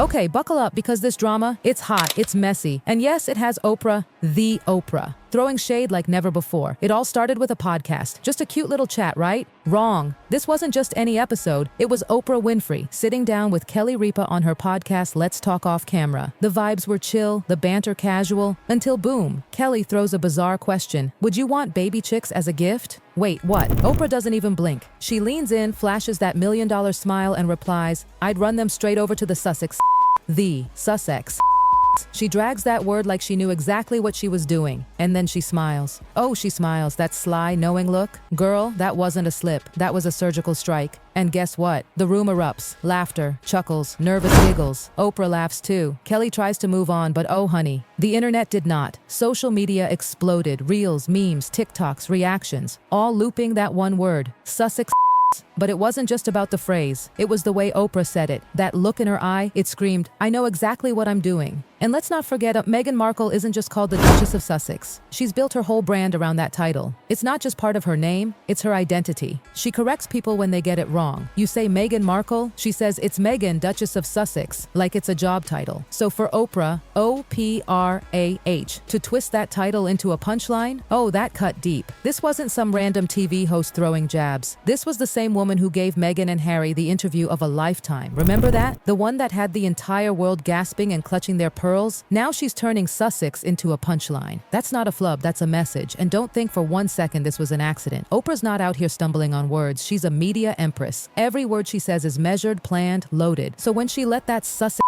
Okay, buckle up because this drama, it's hot, it's messy, and yes, it has Oprah, the Oprah, throwing shade like never before. It all started with a podcast, just a cute little chat, right? Wrong. This wasn't just any episode, it was Oprah Winfrey sitting down with Kelly Ripa on her podcast Let's Talk Off Camera. The vibes were chill, the banter casual, until boom, Kelly throws a bizarre question. Would you want baby chicks as a gift? Wait, what? Oprah doesn't even blink. She leans in, flashes that $1 million smile and replies, I'd run them straight over to the Sussex. The Sussex. She drags that word like she knew exactly what she was doing, and then she smiles. Oh, she smiles, that sly, knowing look. Girl, that wasn't a slip, that was a surgical strike. And guess what? The room erupts. Laughter, chuckles, nervous giggles. Oprah laughs too. Kelly tries to move on, but oh honey, the internet did not. Social media exploded. Reels, memes, TikToks, reactions, all looping that one word, Sussex. But it wasn't just about the phrase. It was the way Oprah said it. That look in her eye, it screamed, I know exactly what I'm doing. And let's not forget, Meghan Markle isn't just called the Duchess of Sussex. She's built her whole brand around that title. It's not just part of her name, it's her identity. She corrects people when they get it wrong. You say Meghan Markle, she says it's Meghan, Duchess of Sussex, like it's a job title. So for Oprah, O-P-R-A-H, to twist that title into a punchline, oh, that cut deep. This wasn't some random TV host throwing jabs. This was the same woman who gave Meghan and Harry the interview of a lifetime. Remember that? The one that had the entire world gasping and clutching their pearls? Now she's turning Sussex into a punchline. That's not a flub, that's a message. And don't think for 1 second this was an accident. Oprah's not out here stumbling on words. She's a media empress. Every word she says is measured, planned, loaded. So when she let that Sussex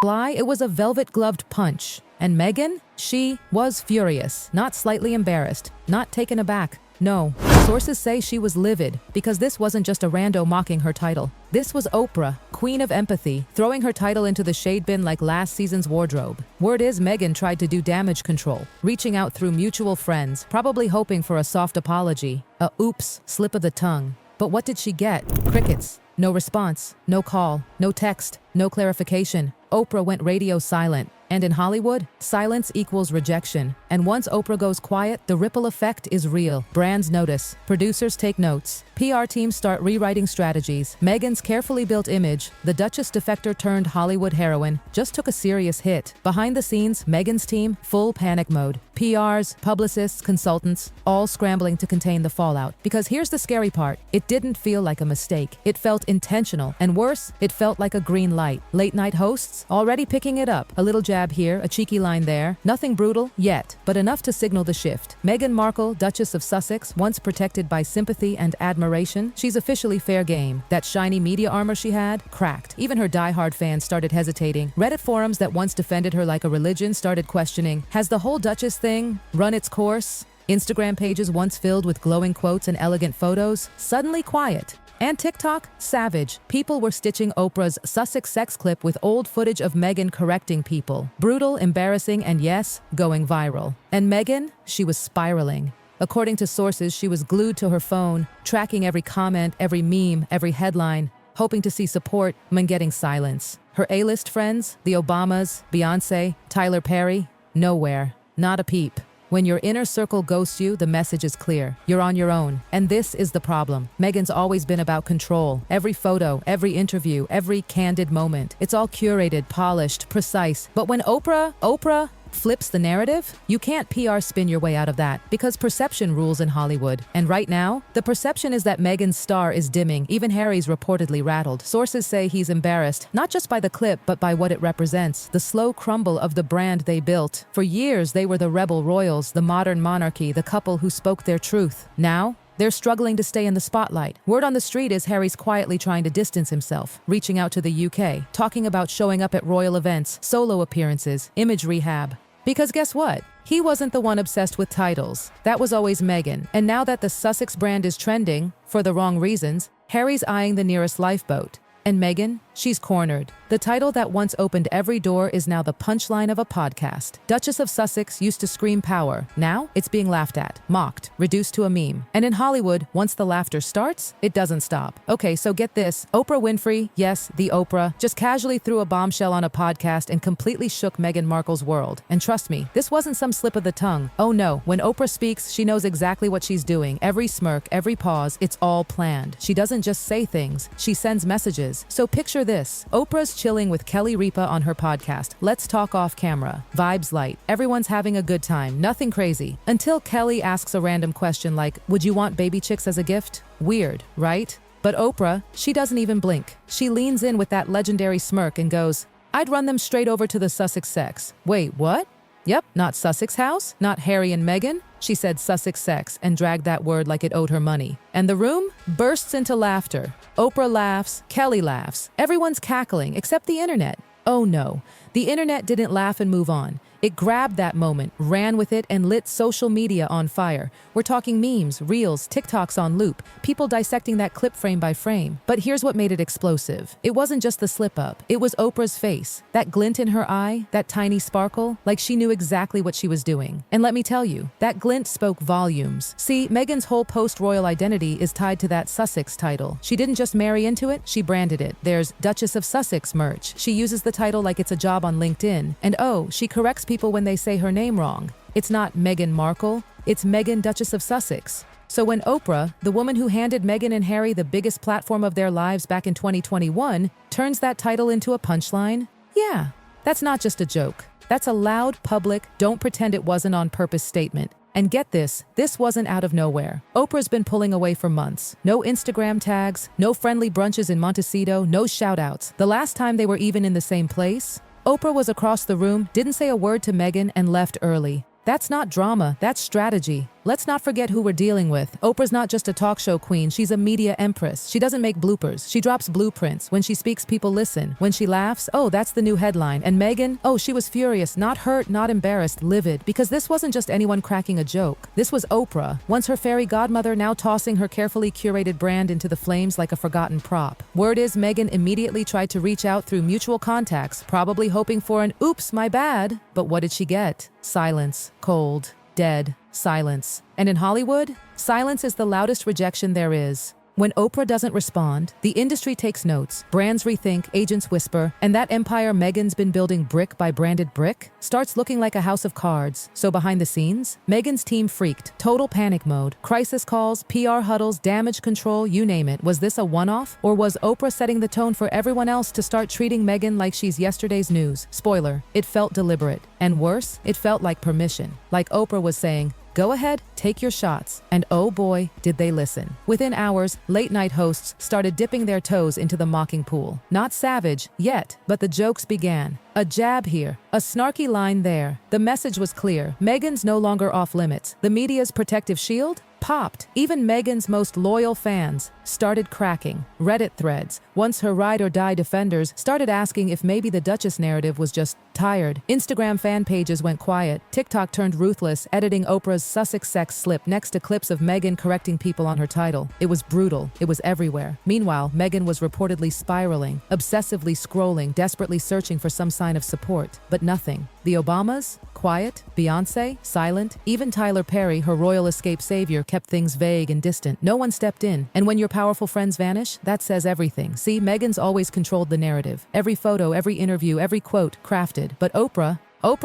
fly, it was a velvet-gloved punch. And Meghan? She was furious, not slightly embarrassed, not taken aback. No, sources say she was livid because this wasn't just a rando mocking her title. This was Oprah, queen of empathy, throwing her title into the shade bin like last season's wardrobe. Word is Meghan tried to do damage control, reaching out through mutual friends, probably hoping for a soft apology, a oops, slip of the tongue. But what did she get? Crickets. No response, no call, no text, no clarification. Oprah went radio silent. And in Hollywood, silence equals rejection. And once Oprah goes quiet, the ripple effect is real. Brands notice. Producers take notes. PR teams start rewriting strategies. Meghan's carefully built image, the Duchess defector turned Hollywood heroine, just took a serious hit. Behind the scenes, Meghan's team, full panic mode. PRs, publicists, consultants, all scrambling to contain the fallout. Because here's the scary part. It didn't feel like a mistake. It felt intentional. And worse, it felt like a green light. Late night hosts, already picking it up. A little jab here, a cheeky line there. Nothing brutal yet, but enough to signal the shift. Meghan Markle, Duchess of Sussex, once protected by sympathy and admiration, she's officially fair game. That shiny media armor she had, cracked. Even her diehard fans started hesitating. Reddit forums that once defended her like a religion started questioning, has the whole Duchess thing run its course? Instagram pages once filled with glowing quotes and elegant photos, suddenly quiet. And TikTok? Savage. People were stitching Oprah's Sussex sex clip with old footage of Meghan correcting people. Brutal, embarrassing, and yes, going viral. And Meghan? She was spiraling. According to sources, she was glued to her phone, tracking every comment, every meme, every headline, hoping to see support, and getting silence. Her A-list friends, the Obamas, Beyonce, Tyler Perry, nowhere. Not a peep. When your inner circle ghosts you, the message is clear. You're on your own. And this is the problem. Meghan's always been about control. Every photo, every interview, every candid moment. It's all curated, polished, precise. But when Oprah flips the narrative, you can't PR spin your way out of that because perception rules in Hollywood. And right now, the perception is that Meghan's star is dimming. Even Harry's reportedly rattled. Sources say he's embarrassed, not just by the clip, but by what it represents. The slow crumble of the brand they built. For years, they were the rebel royals, the modern monarchy, the couple who spoke their truth. Now, they're struggling to stay in the spotlight. Word on the street is Harry's quietly trying to distance himself, reaching out to the UK, talking about showing up at royal events, solo appearances, image rehab. Because guess what? He wasn't the one obsessed with titles. That was always Meghan. And now that the Sussex brand is trending, for the wrong reasons, Harry's eyeing the nearest lifeboat. And Meghan? She's cornered. The title that once opened every door is now the punchline of a podcast. Duchess of Sussex used to scream power. Now, it's being laughed at, mocked, reduced to a meme. And in Hollywood, once the laughter starts, it doesn't stop. Okay, so get this. Oprah Winfrey, yes, the Oprah, just casually threw a bombshell on a podcast and completely shook Meghan Markle's world. And trust me, this wasn't some slip of the tongue. Oh no, when Oprah speaks, she knows exactly what she's doing. Every smirk, every pause, it's all planned. She doesn't just say things, she sends messages. So picture this. Oprah's chilling with Kelly Ripa on her podcast, Let's Talk Off Camera. Vibes light. Everyone's having a good time. Nothing crazy. Until Kelly asks a random question like, would you want baby chicks as a gift? Weird, right? But Oprah, she doesn't even blink. She leans in with that legendary smirk and goes, I'd run them straight over to the Sussex sex. Wait, what? Yep, not Sussex House, not Harry and Meghan. She said Sussex sex and dragged that word like it owed her money. And the room bursts into laughter. Oprah laughs, Kelly laughs. Everyone's cackling except the internet. Oh no, the internet didn't laugh and move on. It grabbed that moment, ran with it, and lit social media on fire. We're talking memes, reels, TikToks on loop, people dissecting that clip frame by frame. But here's what made it explosive. It wasn't just the slip-up. It was Oprah's face. That glint in her eye, that tiny sparkle, like she knew exactly what she was doing. And let me tell you, that glint spoke volumes. See, Meghan's whole post-royal identity is tied to that Sussex title. She didn't just marry into it, she branded it. There's Duchess of Sussex merch. She uses the title like it's a job on LinkedIn. And oh, she corrects people when they say her name wrong. It's not Meghan Markle, it's Meghan, Duchess of Sussex. So when Oprah, the woman who handed Meghan and Harry the biggest platform of their lives back in 2021, turns that title into a punchline, yeah, that's not just a joke. That's a loud, public, don't pretend it wasn't on purpose statement. And get this wasn't out of nowhere. Oprah's been pulling away for months. No Instagram tags, no friendly brunches in Montecito, no shout-outs. The last time they were even in the same place, Oprah was across the room, didn't say a word to Meghan, and left early. That's not drama, that's strategy. Let's not forget who we're dealing with. Oprah's not just a talk show queen, she's a media empress. She doesn't make bloopers, she drops blueprints. When she speaks, people listen. When she laughs, oh, that's the new headline. And Meghan, oh, she was furious, not hurt, not embarrassed, livid. Because this wasn't just anyone cracking a joke. This was Oprah, once her fairy godmother, now tossing her carefully curated brand into the flames like a forgotten prop. Word is Meghan immediately tried to reach out through mutual contacts, probably hoping for an oops, my bad. But what did she get? Silence. Cold. Dead. Silence. And in Hollywood, silence is the loudest rejection there is. When Oprah doesn't respond, the industry takes notes, brands rethink, agents whisper, and that empire Meghan's been building brick by branded brick starts looking like a house of cards. So behind the scenes, Meghan's team freaked, total panic mode, crisis calls, PR huddles, damage control, you name it. Was this a one-off? Or was Oprah setting the tone for everyone else to start treating Meghan like she's yesterday's news? Spoiler, it felt deliberate. And worse, it felt like permission. Like Oprah was saying, go ahead, take your shots. And oh boy, did they listen. Within hours, late-night hosts started dipping their toes into the mocking pool. Not savage, yet, but the jokes began. A jab here, a snarky line there. The message was clear. Meghan's no longer off limits. The media's protective shield popped. Even Meghan's most loyal fans started cracking. Reddit threads, once her ride or die defenders, started asking if maybe the Duchess narrative was just tired. Instagram fan pages went quiet. TikTok turned ruthless, editing Oprah's Sussex sex slip next to clips of Meghan correcting people on her title. It was brutal. It was everywhere. Meanwhile, Meghan was reportedly spiraling, obsessively scrolling, desperately searching for some sign of support. But nothing. The Obamas? Quiet. Beyoncé? Silent. Even Tyler Perry, her royal escape savior, kept things vague and distant. No one stepped in. And when your powerful friends vanish, that says everything. See, Meghan's always controlled the narrative. Every photo, every interview, every quote, crafted. But Oprah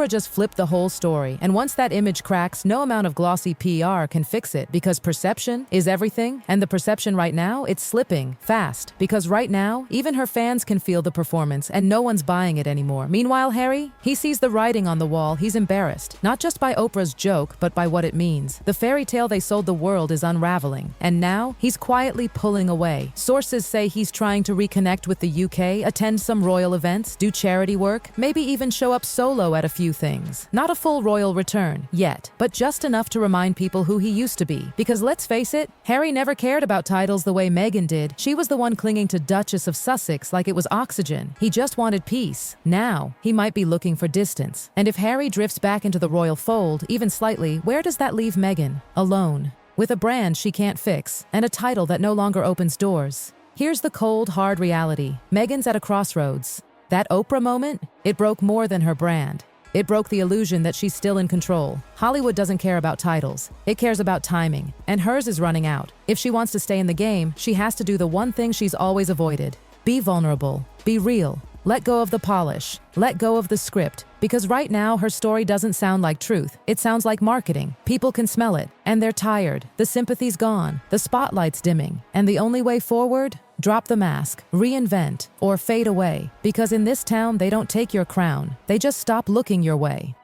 just flipped the whole story. And once that image cracks, no amount of glossy PR can fix it, because perception is everything. And the perception right now, it's slipping fast. Because right now, even her fans can feel the performance and no one's buying it anymore. Meanwhile, Harry, he sees the writing on the wall. He's embarrassed, not just by Oprah's joke, but by what it means. The fairy tale they sold the world is unraveling. And now, he's quietly pulling away. Sources say he's trying to reconnect with the UK, attend some royal events, do charity work, maybe even show up solo at a few things. Not a full royal return, yet, but just enough to remind people who he used to be. Because let's face it, Harry never cared about titles the way Meghan did. She was the one clinging to Duchess of Sussex like it was oxygen. He just wanted peace. Now, he might be looking for distance. And if Harry drifts back into the royal fold, even slightly, where does that leave Meghan? Alone. With a brand she can't fix, and a title that no longer opens doors. Here's the cold, hard reality. Meghan's at a crossroads. That Oprah moment, it broke more than her brand. It broke the illusion that she's still in control. Hollywood doesn't care about titles. It cares about timing. And hers is running out. If she wants to stay in the game, she has to do the one thing she's always avoided. Be vulnerable. Be real. Let go of the polish. Let go of the script. Because right now, her story doesn't sound like truth. It sounds like marketing. People can smell it. And they're tired. The sympathy's gone. The spotlight's dimming. And the only way forward? Drop the mask, reinvent, or fade away. Because in this town, they don't take your crown. They just stop looking your way.